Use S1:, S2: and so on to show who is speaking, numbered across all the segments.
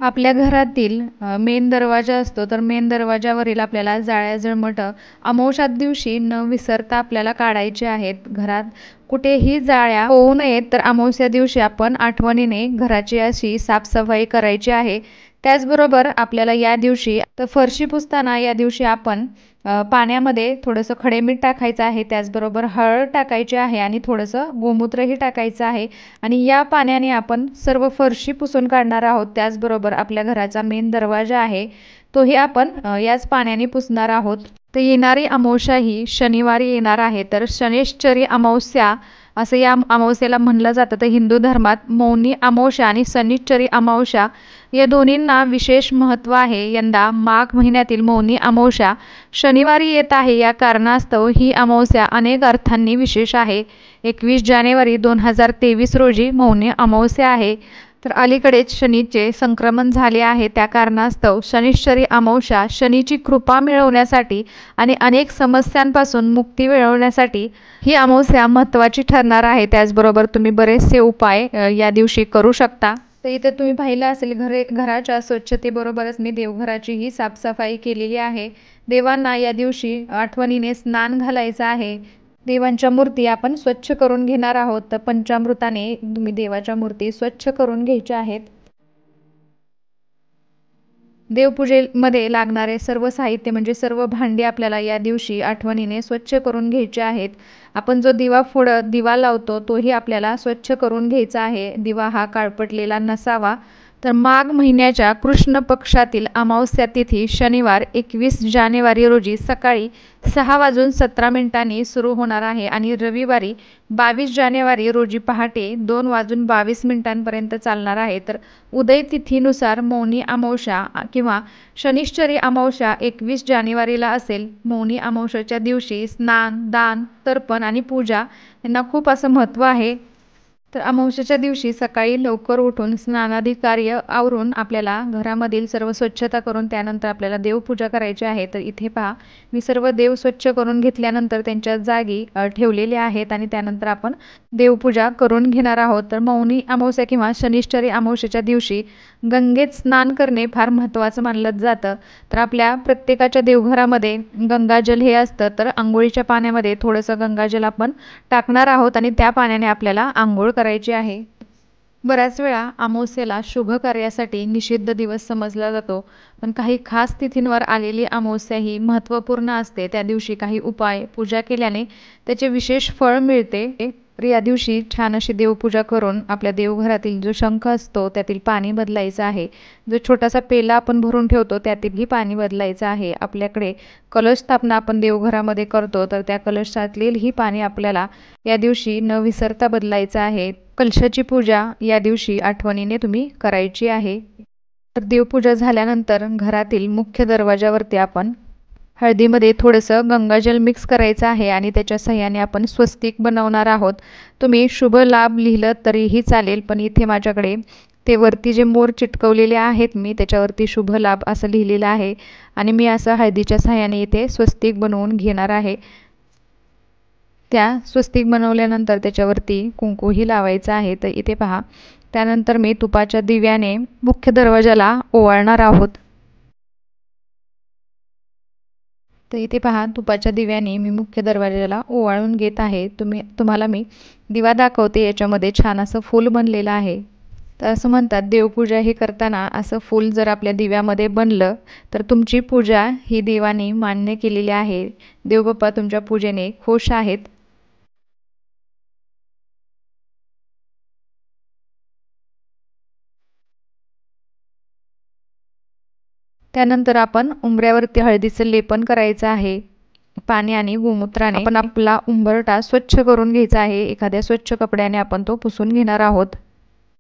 S1: आपल्या घरातील मेन दरवाजा असतो, तर मेन दरवाजावरील आपल्याला जाळ्या झळमटं अमावास्या दिवशी न विसरता आपल्याला काढायचे आहेत. घरात कुठेही जाळ्या होऊ नयेत, तर अमावास्या दिवशी आपण आठवणीने घराची अशी साफसफाई करायची आहे. त्याचबरोबर आपल्याला या दिवशी तर फरशी पुसताना या दिवशी आपण पाण्यामध्ये थोडंसं खडे मीठ टाकायचं आहे, त्याचबरोबर हळद टाकायची आहे आणि थोडंसं गोमूत्रही टाकायचं आहे आणि या पाण्याने आपण सर्व फरशी पुसून काढणार आहोत. त्याचबरोबर आपल्या घराचा मेन दरवाजा आहे तोही आपण याच पाण्याने पुसणार आहोत. तर येणारी अमावास्या ही शनिवारी येणार आहे, तर शनिश्चरी अमावस्या असं या अमावस्येला म्हणलं जातं. तर हिंदू धर्मात मौनी अमावस्या आणि शनिश्चरी अमावस्या या दोन्हींना विशेष महत्त्व आहे. यंदा माघ महिन्यातील मौनी अमावस्या शनिवारी येत आहे. या कारणास्तव ही अमावस्या अनेक अर्थांनी विशेष आहे. 21 जानेवारी 2023 रोजी मौनी अमावस्या आहे. तर अलीकडेच शनीचे संक्रमण झाले आहे, त्या कारणास्तव शनिश्चरी अमावस्या शनीची कृपा मिळवण्यासाठी आणि अनेक समस्यांपासून मुक्ती मिळवण्यासाठी ही अमावस्या महत्त्वाची ठरणार आहे. त्याचबरोबर तुम्ही बरेचसे उपाय या दिवशी करू शकता. तर इथे तुम्ही पाहिलं असेल घराच्या स्वच्छतेबरोबरच मी देवघराचीही साफसफाई केलेली आहे. देवांना या दिवशी आठवणीने स्नान घालायचं आहे. देवांच्या मूर्ती आपण स्वच्छ करून घेणार आहोत. तर पंचामृताने तुम्ही देवाच्या मूर्ती स्वच्छ करून घ्यायच्या आहेत. देवपूजेमध्ये लागणारे सर्व साहित्य म्हणजे सर्व भांडी आपल्याला या दिवशी आठवणीने स्वच्छ करून घ्यायचे आहेत. आपण जो दिवा लावतो तोही आपल्याला स्वच्छ करून घ्यायचा आहे. दिवा हा काळपटलेला नसावा. तर माघ महिन्याच्या कृष्ण पक्षातील अमावस्या तिथी शनिवार 21 जानेवारी रोजी सकाळी 6:17 सुरू होणार आहे आणि रविवारी 22 जानेवारी रोजी पहाटे 2:22 चालणार आहे. तर उदय तिथीनुसार मौनी अमावस्या किंवा शनिश्चरी अमावस्या 21 जानेवारीला असेल. मौनी अमावस्येच्या दिवशी स्नान, दान, तर्पण आणि पूजा यांना खूप असं महत्त्व आहे. तर अमावस्येच्या दिवशी सकाळी लवकर उठून स्नानादी कार्य आवरून आपल्याला घरामधील सर्व स्वच्छता करून त्यानंतर आपल्याला देवपूजा करायची आहे. तर इथे पहा, मी सर्व देव स्वच्छ करून घेतल्यानंतर त्यांच्या जागी ठेवलेले आहेत आणि त्यानंतर आपण देवपूजा करून घेणार आहोत. तर मौनी अमावस्या किंवा शनिश्चरी अमावस्येच्या दिवशी गंगेत स्नान करणे फार महत्त्वाचं मानलं जातं. तर आपल्या प्रत्येकाच्या देवघरामध्ये गंगाजल हे असतं. तर आंघोळीच्या पाण्यामध्ये थोडंसं गंगाजल आपण टाकणार आहोत आणि त्या पाण्याने आपल्याला आंघोळ करायची आहे. बऱ्याच वेळा अमावस्येला शुभ कार्यासाठी निषिद्ध दिवस समजला जातो, पण काही खास तिथींवर आलेली अमावस्या ही महत्त्वपूर्ण असते. त्या दिवशी काही उपाय पूजा केल्याने त्याचे विशेष फळ मिळते. तर या दिवशी छान अशी देवपूजा करून आपल्या देवघरातील जो शंख असतो त्यातील पाणी बदलायचं आहे. जो छोटासा पेला आपण भरून ठेवतो त्यातीलही पाणी बदलायचं आहे. आपल्याकडे कलश स्थापना आपण देवघरामध्ये करतो, तर त्या कलशातलीही पाणी आपल्याला या दिवशी न विसरता बदलायचं आहे. कलशाची पूजा या दिवशी आठवणीने तुम्ही करायची आहे. तर देवपूजा झाल्यानंतर घरातील मुख्य दरवाजावरती आपण हळदीमध्ये थोडंसं गंगाजल मिक्स करायचं आहे आणि त्याच्या सहाय्याने आपण स्वस्तिक बनवणार आहोत. तुम्ही शुभ लाभ लिहिलं तरीही चालेल, पण इथे माझ्याकडे ते वरती जे मोर चिटकवलेले आहेत मी त्याच्यावरती शुभ लाभ असं लिहिलेलं आहे आणि मी असं हळदीच्या सहाय्याने इथे स्वस्तिक बनवून घेणार आहे. त्या स्वस्तिक बनवल्यानंतर त्याच्यावरती कुंकूही लावायचं आहे. तर इथे पहा, त्यानंतर मी तुपाच्या दिव्याने मुख्य दरवाजाला ओवाळणार आहोत. तर इथे पहा, तुपाच्या दिव्याने मी मुख्य दरवाजाला ओवाळून घेत आहे. तुम्हाला मी दिवा दाखवते, याच्यामध्ये छान असं फूल बनलेलं आहे. तर असं म्हणतात, देवपूजा ही करताना असं फूल जर आपल्या दिव्यामध्ये बनलं तर तुमची पूजा ही देवाने मान्य केलेली आहे. देवबाप्पा तुमच्या पूजेने खुश आहेत. त्यानंतर आपण उंबऱ्यावरती हळदीचं लेपन करायचं आहे. पाणी आणि गोमूत्राने आपण आपला उंबरठा स्वच्छ करून घ्यायचा आहे. एखाद्या स्वच्छ कपड्याने आपण तो पुसून घेणार आहोत.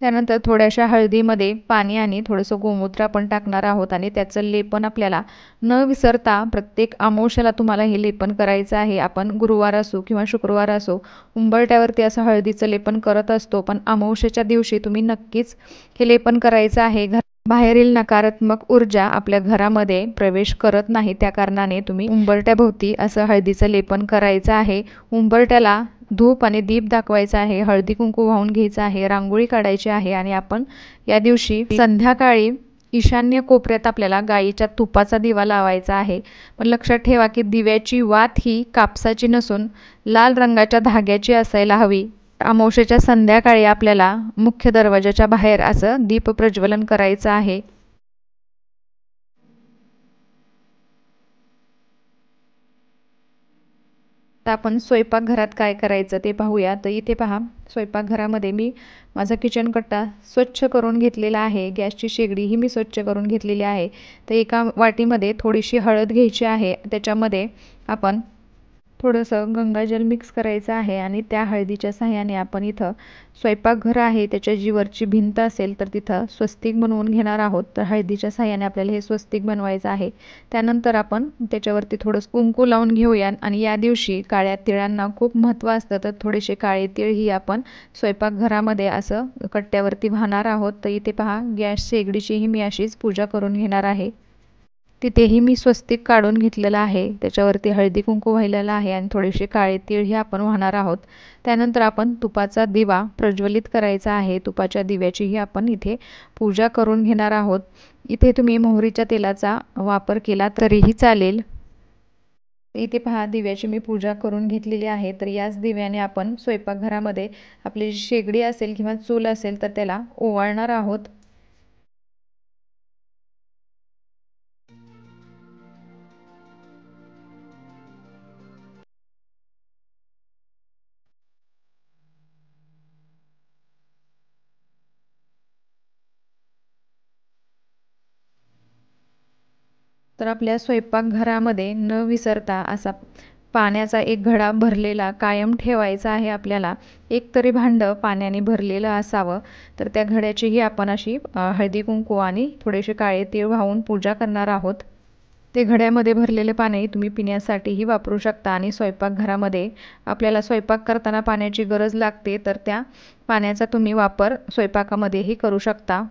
S1: त्यानंतर थोड्याशा हळदीमध्ये पाणी आणि थोडंसं गोमूत्र आपण टाकणार आहोत आणि त्याचं लेपन आपल्याला न विसरता प्रत्येक अमावस्येला तुम्हाला हे लेपन करायचं आहे. आपण गुरुवार असो किंवा शुक्रवार असो उंबरठ्यावरती असं हळदीचं लेपन करत असतो, पण अमावस्येच्या दिवशी तुम्ही नक्कीच हे लेपन करायचं आहे. बाहेरील नकारात्मक ऊर्जा आपल्या घरामध्ये प्रवेश करत नाही, त्या कारणाने तुम्ही उंबरठ्याभोवती असं हळदीचं लेपन करायचं आहे. उंबरठ्याला धूप आणि दीप दाखवायचा आहे, हळदी कुंकू वाहून घ्यायचं आहे, रांगोळी काढायची आहे आणि आपण या दिवशी संध्याकाळी ईशान्य कोपऱ्यात आपल्याला गाईच्या तुपाचा दिवा लावायचा आहे। पण लक्षात ठेवा की दिव्याची वात ही कापसाची नसून लाल रंगाच्या धाग्याची असायला हवी। अमावस्येच्या संध्याकाळी आपल्याला मुख्य दरवाजाच्या बाहेर असं दीप प्रज्वलन करायचं आहे। आता आपण स्वयंपाकघरात काय करायचं ते पाहूया। तर इथे पहा, स्वयंपाकघरामध्ये मी माझा किचन कट्टा स्वच्छ करून घेतलेला आहे। गॅसची शेगडी ही मी स्वच्छ करून घेतलेली आहे। तर एका वाटीमध्ये थोडीशी हळद घ्यायची आहे, त्याच्यामध्ये आपण थोडंसं गंगाजल मिक्स करायचं आहे आणि त्या हळदीच्या सहाय्याने आपण इथं स्वयंपाकघर आहे त्याच्या जी वरची भिंत असेल तर तिथं स्वस्तिक बनवून घेणार आहोत। तर हळदीच्या सहाय्याने आपल्याला हे स्वस्तिक बनवायचं आहे। त्यानंतर आपण त्याच्यावरती थोडंसं कुंकू लावून घेऊया आणि या दिवशी काळ्या तिळांना खूप महत्त्व असतं, तर थोडेसे काळे तीळ ही आपण स्वयंपाकघरामध्ये असं कट्ट्यावरती वाहणार आहोत। तर इथे पहा, गॅस शेगडीचीही मी अशीच पूजा करून घेणार आहे। तिथेही मी स्वस्तिक काढून घेतलेलं आहे, त्याच्यावरती हळदी कुंकू वाहिलेलं आहे आणि थोडेसे काळे तीळही आपण वाहणार आहोत। त्यानंतर आपण तुपाचा दिवा प्रज्वलित करायचा आहे। तुपाच्या दिव्याचीही आपण इथे पूजा करून घेणार आहोत। इथे तुम्ही मोहरीच्या तेलाचा वापर केला तरीही चालेल। इथे पहा, दिव्याची मी पूजा करून घेतलेली आहे। तर याच दिव्याने आपण स्वयंपाकघरामध्ये आपली शेगडी असेल किंवा चूल असेल तर त्याला ओवाळणार आहोत। तर आपल्या स्वयंपाकघरामध्ये न विसरता असा पाण्याचा एक घडा भरलेला कायम ठेवायचा आहे आपल्याला। एक तरी भांडं पाण्याने भरलेलं असावं। तर त्या घड्याचीही आपण अशी हळदी कुंकू आणि थोडेसे काळे तीळ वाहून पूजा करणार आहोत। ते घड्यामध्ये भरलेले पाणी तुम्ही पिण्यासाठीही वापरू शकता आणि स्वयंपाकघरामध्ये आपल्याला स्वयंपाक करताना पाण्याची गरज लागते, तर त्या पाण्याचा तुम्ही वापर स्वयंपाकामध्येही करू शकता।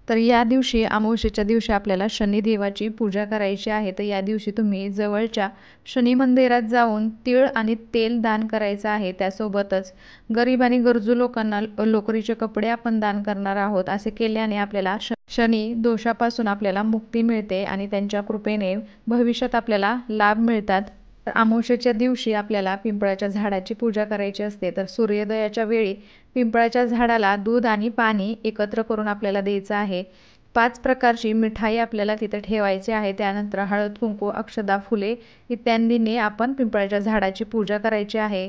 S1: तर या दिवशी अमावस्येच्या दिवशी आपल्याला शनिदेवाची पूजा करायची आहे। तर या दिवशी तुम्ही जवळच्या शनी मंदिरात जाऊन तीळ आणि तेल दान करायचं आहे। त्यासोबतच गरीब आणि गरजू लोकांना लोकरीचे कपडे आपण दान करणार आहोत। असे केल्याने आपल्याला शनी दोषापासून आपल्याला मुक्ती मिळते आणि त्यांच्या कृपेने भविष्यात आपल्याला लाभ मिळतात। तर अमावस्येच्या दिवशी आपल्याला पिंपळाच्या झाडाची पूजा करायची असते। तर सूर्योदयाच्या वेळी पिंपळाच्या झाडाला दूध आणि पाणी एकत्र करून आपल्याला द्यायचं आहे। 5 प्रकारची मिठाई आपल्याला तिथे ठेवायची आहे। त्यानंतर हळद कुंकू अक्षदा फुले इत्यादींनी आपण पिंपळाच्या झाडाची पूजा करायची आहे।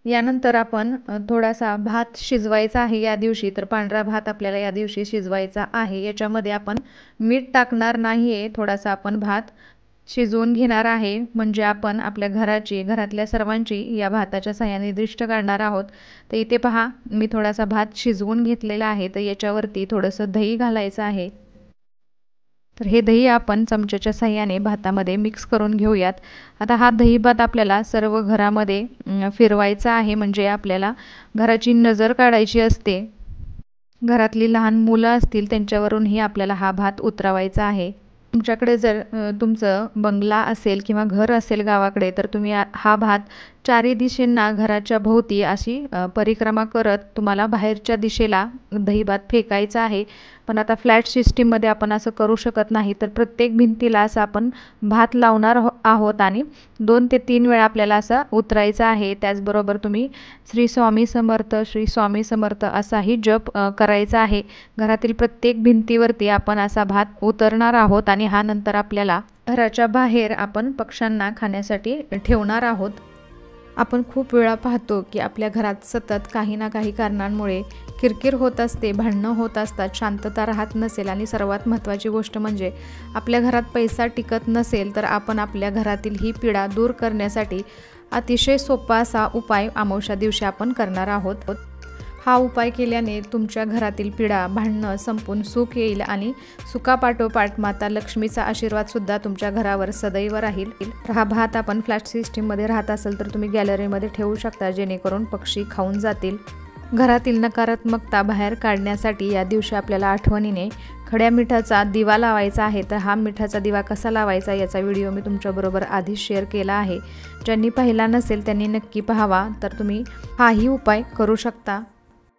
S1: यानंतर आपण थोडासा भात शिजवायचा आहे या दिवशी। तर पांढरा भात आपल्याला या दिवशी शिजवायचा आहे। याच्यामध्ये आपण मीठ टाकणार नाही आहे, थोडासा आपण भात शिजवून घेणार आहे, म्हणजे आपण आपल्या घरातल्या सर्वांची या भाताच्या साहाय्याने दृष्ट काढणार आहोत। तर इथे पहा, मी थोडासा भात शिजवून घेतलेला आहे। तर याच्यावरती थोडंसं दही घालायचं आहे। तर हे दही आपण चमच्याच्या साहाय्याने भातामध्ये मिक्स करून घेऊयात। आता हा दही भात आपल्याला सर्व घरामध्ये फिरवायचा आहे, म्हणजे आपल्याला घराची नजर काढायची असते। घरातली लहान मुलं असतील त्यांच्यावरूनही आपल्याला हा भात उतरवायचा आहे। तुमच्याकडे जर तुमचं बंगला असेल किंवा घर असेल गावाकडे, तर तुम्ही हा भात चारी दिशेंना घराच्या भोवती अशी परिक्रमा करत तुम्हाला बाहेरच्या दिशेला दही भात फेकायचा आहे। पण आता फ्लॅट सिस्टीममध्ये आपण असं करू शकत नाही, तर प्रत्येक भिंतीला असं आपण भात लावणार आहोत आणि 2 ते 3 वेळा आपल्याला असं उतरायचं आहे। त्याचबरोबर तुम्ही श्री स्वामी समर्थ, श्री स्वामी समर्थ असाही जप करायचा आहे। घरातील प्रत्येक भिंतीवरती आपण असा भात उतरणार आहोत आणि हा नंतर आपल्याला घराच्या बाहेर आपण पक्ष्यांना खाण्यासाठी ठेवणार आहोत। आपण खूप वेळा पाहतो की आपल्या घरात सतत काही ना काही कारणांमुळे किरकिर होत असते, भांडणं होत असतात, शांतता राहत नसेल आणि सर्वात महत्त्वाची गोष्ट म्हणजे आपल्या घरात पैसा टिकत नसेल, तर आपण आपल्या घरातील ही पीडा दूर करण्यासाठी अतिशय सोपा असा उपाय अमावस्या दिवशी आपण करणार आहोत। हा उपाय केल्याने तुमच्या घरातील पीडा भांडणं संपून सुख येईल आणि सुखापाठोपाठ माता लक्ष्मीचा आशीर्वादसुद्धा तुमच्या घरावर सदैव राहील। हा भात आपण फ्लॅट सिस्टीममध्ये राहत असेल तर तुम्ही गॅलरीमध्ये ठेवू शकता, जेणेकरून पक्षी खाऊन जातील। घरातील नकारात्मकता बाहेर काढण्यासाठी या दिवशी आपल्याला आठवणीने खड्या मिठाचा दिवा लावायचा आहे। तर हा मिठाचा दिवा कसा लावायचा याचा व्हिडिओ मी तुमच्याबरोबर आधीच शेअर केला आहे। ज्यांनी पाहिला नसेल त्यांनी नक्की पाहावा। तर तुम्ही हाही उपाय करू शकता।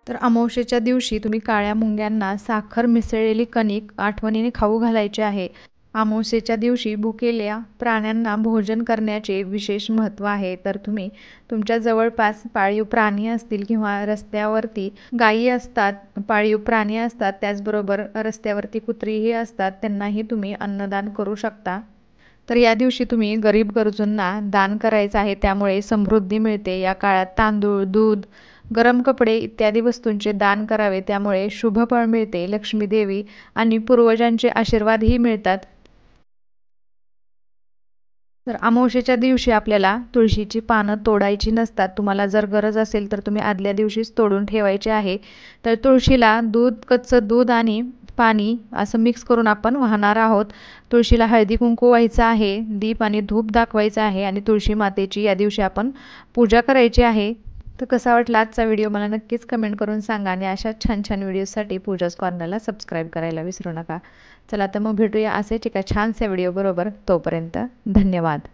S1: तर अमावस्येच्या दिवशी तुम्ही काळ्या मुंग्यांना साखर मिसळलेली कणिक आठवणीने खाऊ घालायचे आहे. अमावस्येच्या दिवशी भुकेल्या प्राण्यांना भोजन करण्याचे विशेष महत्त्व आहे. तर तुम्ही तुमच्या जवळपास पाळीव प्राणी असतील किंवा रस्त्यावरती गायी असतात, पाळीव प्राणी असतात, त्याचबरोबर रस्त्यावरती कुत्रीही असतात, त्यांनाही तुम्ही अन्नदान करू शकता. तर या दिवशी तुम्ही गरीब गरजूंना दान करायचं आहे, त्यामुळे समृद्धी मिळते. या काळात तांदूळ, दूध, गरम कपडे इत्यादी वस्तूंचे दान करावे, त्यामुळे शुभ फळ मिळते. लक्ष्मी देवी आणि पूर्वजांचे आशीर्वादही मिळतात. तर अमावस्येच्या दिवशी आपल्याला तुळशीची पानं तोडायची नसतात. तुम्हाला जर गरज असेल तर तुम्ही आदल्या दिवशीच तोडून ठेवायचे आहे. तर तुळशीला दूध, कच्चं दूध आणि पाणी असं मिक्स करून आपण वाहणार आहोत. तुळशीला हळदी कुंकू व्हायचं आहे, दीप आणि धूप दाखवायचं आहे आणि तुळशी मातेची या दिवशी आपण पूजा करायची आहे. तर कसा वाटला आजचा व्हिडिओ मला नक्कीच कमेंट करून सांगा आणि अशा छान छान व्हिडिओसाठी पूजाच कॉर्नरला सबस्क्राईब करायला विसरू नका. चला तर मग भेटूया असेच एका छानशा व्हिडिओ बरोबर. तोपर्यंत धन्यवाद.